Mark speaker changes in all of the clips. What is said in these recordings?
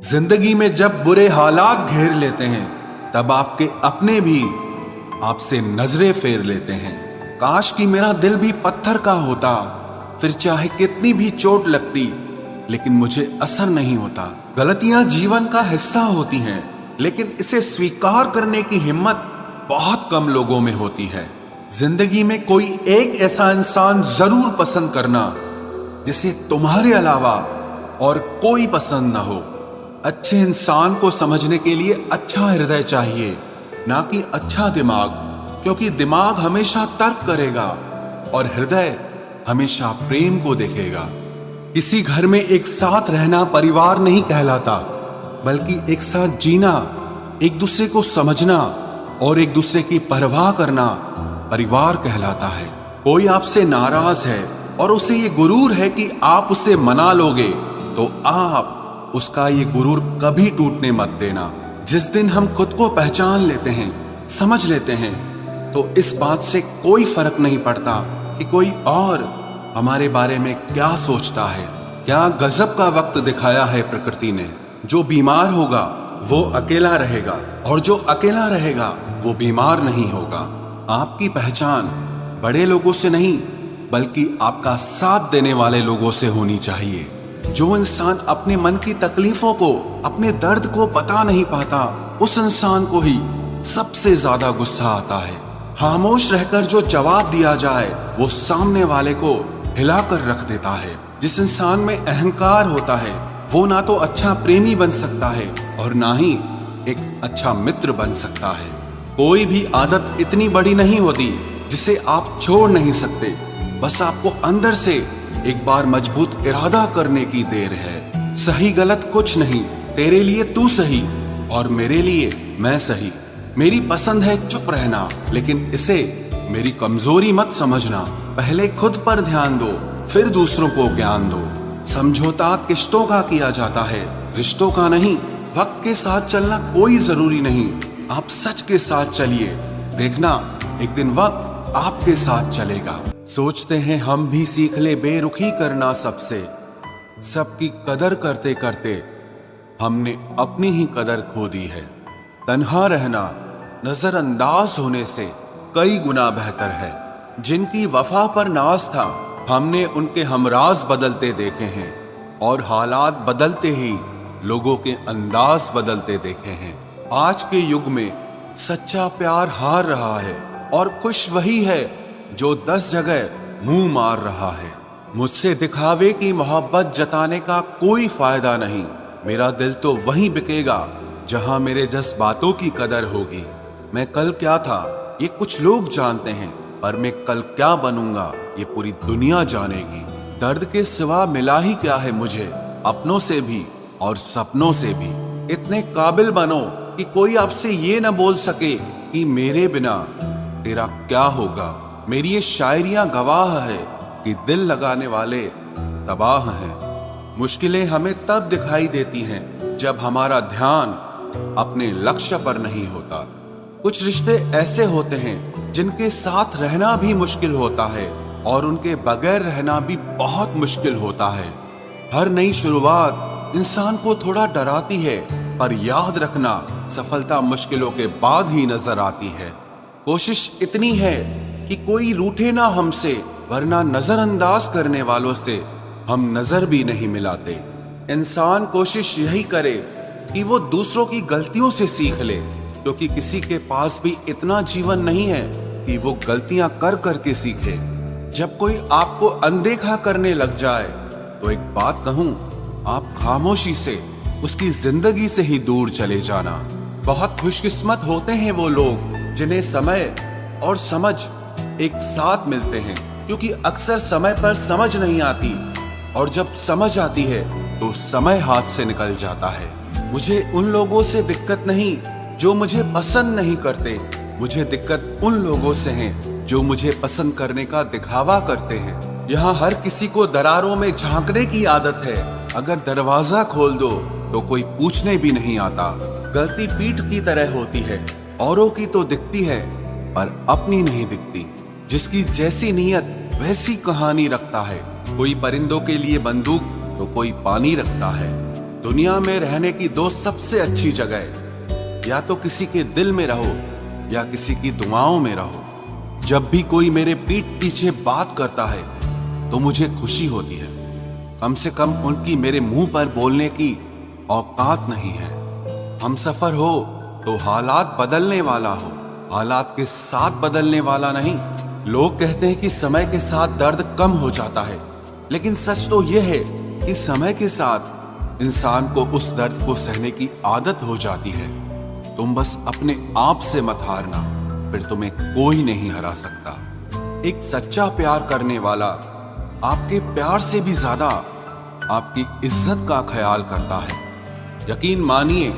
Speaker 1: जिंदगी में जब बुरे हालात घेर लेते हैं तब आपके अपने भी आपसे नजरें फेर लेते हैं। काश कि मेरा दिल भी पत्थर का होता, फिर चाहे कितनी भी चोट लगती लेकिन मुझे असर नहीं होता। गलतियां जीवन का हिस्सा होती हैं, लेकिन इसे स्वीकार करने की हिम्मत बहुत कम लोगों में होती है। जिंदगी में कोई एक ऐसा इंसान जरूर पसंद करना जिसे तुम्हारे अलावा और कोई पसंद ना हो। अच्छे इंसान को समझने के लिए अच्छा हृदय चाहिए, ना कि अच्छा दिमाग, क्योंकि दिमाग हमेशा तर्क करेगा और हृदय हमेशा प्रेम को देखेगा। किसी घर में एक साथ रहना परिवार नहीं कहलाता, बल्कि एक साथ जीना, एक दूसरे को समझना और एक दूसरे की परवाह करना परिवार कहलाता है। कोई आपसे नाराज है और उसे ये गुरूर है कि आप उसे मना लोगे, तो आप उसका ये गुरूर कभी टूटने मत देना। जिस दिन हम खुद को पहचान लेते हैं, समझ लेते हैं, तो इस बात से कोई फर्क नहीं पड़ता कि कोई और हमारे बारे में क्या सोचता है। क्या गजब का वक्त दिखाया है प्रकृति ने। जो बीमार होगा वो अकेला रहेगा, और जो अकेला रहेगा वो बीमार नहीं होगा। आपकी पहचान बड़े लोगों से नहीं, बल्कि आपका साथ देने वाले लोगों से होनी चाहिए। जो इंसान अपने मन की तकलीफों को, अपने दर्द को बता नहीं पाता, उस इंसान को ही सबसे ज्यादा गुस्सा आता है। खामोश रहकर जो जवाब दिया जाए वो सामने वाले को हिलाकर रख देता है। जिस इंसान में अहंकार होता है वो ना तो अच्छा प्रेमी बन सकता है और ना ही एक अच्छा मित्र बन सकता है। कोई भी आदत इतनी बड़ी नहीं होती जिसे आप छोड़ नहीं सकते, बस आपको अंदर से एक बार मजबूत इरादा करने की देर है। सही गलत कुछ नहीं, तेरे लिए तू सही और मेरे लिए मैं सही। मेरी पसंद है चुप रहना, लेकिन इसे मेरी कमजोरी मत समझना। पहले खुद पर ध्यान दो, फिर दूसरों को ज्ञान दो। समझौता किश्तों का किया जाता है, रिश्तों का नहीं। वक्त के साथ चलना कोई जरूरी नहीं, आप सच के साथ चलिए, देखना एक दिन वक्त आपके साथ चलेगा। सोचते हैं हम भी सीख ले बेरुखी करना सबसे, सबकी कदर करते करते हमने अपनी ही कदर खो दी है। तन्हा रहना नजरअंदाज होने से कई गुना बेहतर है। जिनकी वफा पर नाज था, हमने उनके हमराज बदलते देखे हैं, और हालात बदलते ही लोगों के अंदाज बदलते देखे हैं। आज के युग में सच्चा प्यार हार रहा है, और खुश वही है जो 10 जगह मुंह मार रहा है। मुझसे दिखावे की मोहब्बत जताने का कोई फायदा नहीं। मेरा दिल तो वहीं बिकेगा जहां मेरे जज्बातों की कदर होगी। मैं कल क्या था ये कुछ लोग जानते हैं, पर मैं कल क्या बनूंगा ये पूरी दुनिया जानेगी। दर्द के सिवा मिला ही क्या है मुझे, अपनों से भी और सपनों से भी। इतने काबिल बनो कि कोई आपसे ये न बोल सके कि मेरे बिना तेरा क्या होगा। मेरी ये शायरियां गवाह है कि दिल लगाने वाले तबाह हैं। मुश्किलें हमें तब दिखाई देती हैं जब हमारा ध्यान अपने लक्ष्य पर नहीं होता। कुछ रिश्ते ऐसे होते हैं जिनके साथ रहना भी मुश्किल होता है, और उनके बगैर रहना भी बहुत मुश्किल होता है। हर नई शुरुआत इंसान को थोड़ा डराती है, पर याद रखना सफलता मुश्किलों के बाद ही नजर आती है। कोशिश इतनी है कि कोई रूठे ना हमसे, वरना नजरअंदाज करने वालों से हम नजर भी नहीं मिलाते। इंसान कोशिश यही करे कि वो दूसरों की गलतियों से सीख ले, क्योंकि किसी के पास भी इतना जीवन नहीं है कि वो गलतियां कर करके सीखे। जब कोई आपको अनदेखा करने लग जाए तो एक बात कहूं, आप खामोशी से उसकी जिंदगी से ही दूर चले जाना। बहुत खुशकिस्मत होते हैं वो लोग जिन्हें समय और समझ एक साथ मिलते हैं, क्योंकि अक्सर समय पर समझ नहीं आती, और जब समझ आती है तो समय हाथ से निकल जाता है। मुझे उन लोगों से दिक्कत नहीं जो मुझे पसंद नहीं करते, मुझे दिक्कत उन लोगों से है जो मुझे पसंद करने का दिखावा करते हैं। यहाँ हर किसी को दरारों में झांकने की आदत है, अगर दरवाजा खोल दो तो कोई पूछने भी नहीं आता। गलती पीठ की तरह होती है, औरों की तो दिखती है पर अपनी नहीं दिखती। जिसकी जैसी नीयत वैसी कहानी रखता है। कोई परिंदों के लिए बंदूक तो कोई पानी रखता है। दुनिया में रहने की दो सबसे अच्छी जगह, या तो किसी के दिल में रहो या किसी की दुआओं में रहो। जब भी कोई मेरे पीठ पीछे बात करता है तो मुझे खुशी होती है। कम से कम उनकी मेरे मुंह पर बोलने की औकात नहीं है। हमसफर हो तो हालात बदलने वाला हो, हालात के साथ बदलने वाला नहीं। लोग कहते हैं कि समय के साथ दर्द कम हो जाता है, लेकिन सच तो यह है कि समय के साथ इंसान को उस दर्द को सहने की आदत हो जाती है। तुम बस अपने आप से मत हारना, फिर तुम्हें कोई नहीं हरा सकता। एक सच्चा प्यार करने वाला आपके प्यार से भी ज्यादा आपकी इज्जत का ख्याल करता है। यकीन मानिए,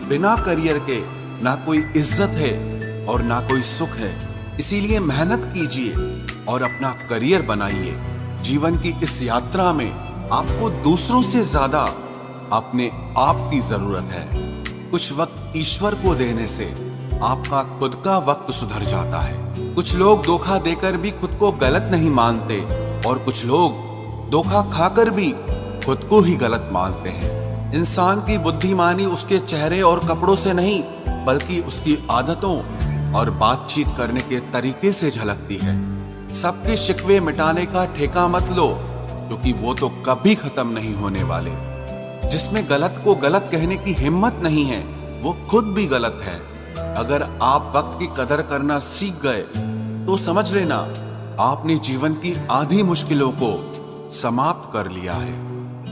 Speaker 1: बिना करियर के ना कोई इज्जत है और ना कोई सुख है। इसीलिए मेहनत कीजिए और अपना करियर बनाइए। जीवन की इस यात्रा में आपको दूसरों से ज्यादा अपने आप की जरूरत है। कुछ वक्त ईश्वर को देने से आपका खुद का वक्त सुधर जाता है। कुछ लोग धोखा देकर भी खुद को गलत नहीं मानते और कुछ लोग धोखा खाकर भी खुद को ही गलत मानते हैं। इंसान की बुद्धिमानी उसके चेहरे और कपड़ों से नहीं, बल्कि उसकी आदतों और बातचीत करने के तरीके से झलकती है। सबके शिकवे मिटाने का ठेका मत लो, क्योंकि वो तो कभी खत्म नहीं होने वाले। जिसमें गलत को गलत कहने की हिम्मत नहीं है, वो खुद भी गलत है। अगर आप वक्त की कदर करना सीख गए तो समझ लेना आपने जीवन की आधी मुश्किलों को समाप्त कर लिया है।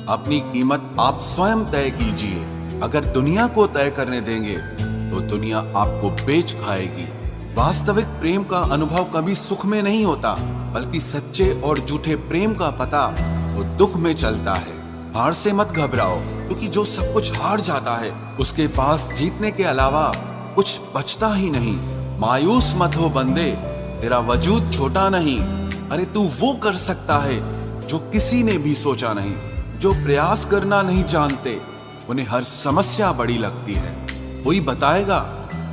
Speaker 1: अपनी कीमत आप स्वयं तय कीजिए। अगर दुनिया को तय करने देंगे तो दुनिया आपको बेच खाएगी। वास्तविक प्रेम का अनुभव कभी सुख में नहीं होता, बल्कि सच्चे और झूठे प्रेम का पता वो दुख में चलता है। हार से मत घबराओ, क्योंकि जो सब कुछ हार जाता है उसके पास जीतने के अलावा कुछ बचता ही नहीं। मायूस मत हो बंदे, तेरा वजूद छोटा नहीं। अरे तू वो कर सकता है जो किसी ने भी सोचा नहीं। जो प्रयास करना नहीं जानते उन्हें हर समस्या बड़ी लगती है। कोई बताएगा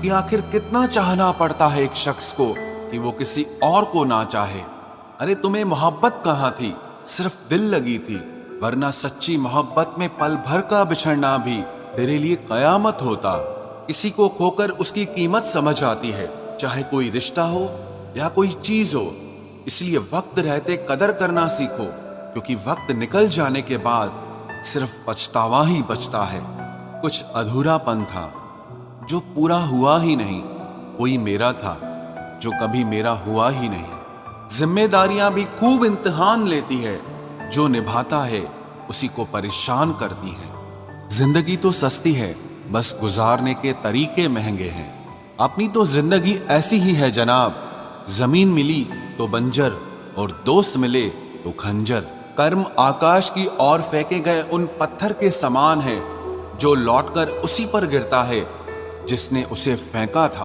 Speaker 1: कि आखिर कितना चाहना पड़ता है एक शख्स को कि वो किसी और को ना चाहे। अरे तुम्हें मोहब्बत कहाँ थी, सिर्फ दिल लगी थी, वरना सच्ची मोहब्बत में पल भर का बिछड़ना भी तेरे लिए कयामत होता। किसी को खोकर उसकी कीमत समझ आती है, चाहे कोई रिश्ता हो या कोई चीज हो। इसलिए वक्त रहते कदर करना सीखो, क्योंकि वक्त निकल जाने के बाद सिर्फ पछतावा ही बचता है। कुछ अधूरापन था जो पूरा हुआ ही नहीं, कोई मेरा था जो कभी मेरा हुआ ही नहीं। जिम्मेदारियां भी खूब इम्तिहान लेती है, जो निभाता है उसी को परेशान करती है। जिंदगी तो सस्ती है, बस गुजारने के तरीके महंगे हैं। अपनी तो जिंदगी ऐसी ही है जनाब, जमीन मिली तो बंजर और दोस्त मिले तो खंजर। कर्म आकाश की ओर फेंके गए उन पत्थर के समान है, जो लौटकर उसी पर गिरता है जिसने उसे फेंका था।